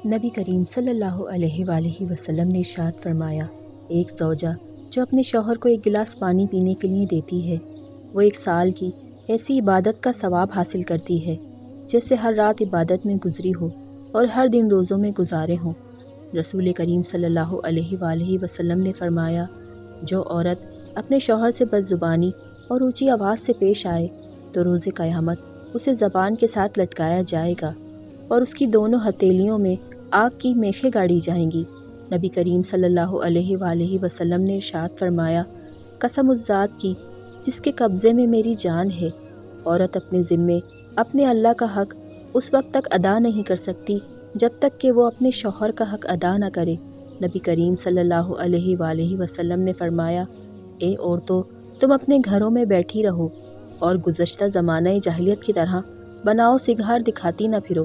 نبی کریم صلی اللہ علیہ وآلہ وسلم نے ارشاد فرمایا، ایک زوجہ جو اپنے شوہر کو ایک گلاس پانی پینے کے لیے دیتی ہے، وہ 1 سال کی ایسی عبادت کا ثواب حاصل کرتی ہے جیسے ہر رات عبادت میں گزری ہو اور ہر دن روزوں میں گزارے ہوں۔ رسول کریم صلی اللہ علیہ وآلہ وسلم نے فرمایا، جو عورت اپنے شوہر سے بد زبانی اور اونچی آواز سے پیش آئے تو روز قیامت اسے زبان کے ساتھ لٹکایا جائے گا اور اس کی دونوں ہتھیلیوں میں آگ کی میخیں گاڑی جائیں گی۔ نبی کریم صلی اللہ علیہ وآلہ وسلم نے ارشاد فرمایا، قسم اس ذات کی جس کے قبضے میں میری جان ہے، عورت اپنے ذمے اپنے اللہ کا حق اس وقت تک ادا نہیں کر سکتی جب تک کہ وہ اپنے شوہر کا حق ادا نہ کرے۔ نبی کریم صلی اللہ علیہ وآلہ وسلم نے فرمایا، اے عورتوں، تم اپنے گھروں میں بیٹھی رہو اور گزشتہ زمانہ جاہلیت کی طرح بناؤ سگھار دکھاتی نہ پھرو۔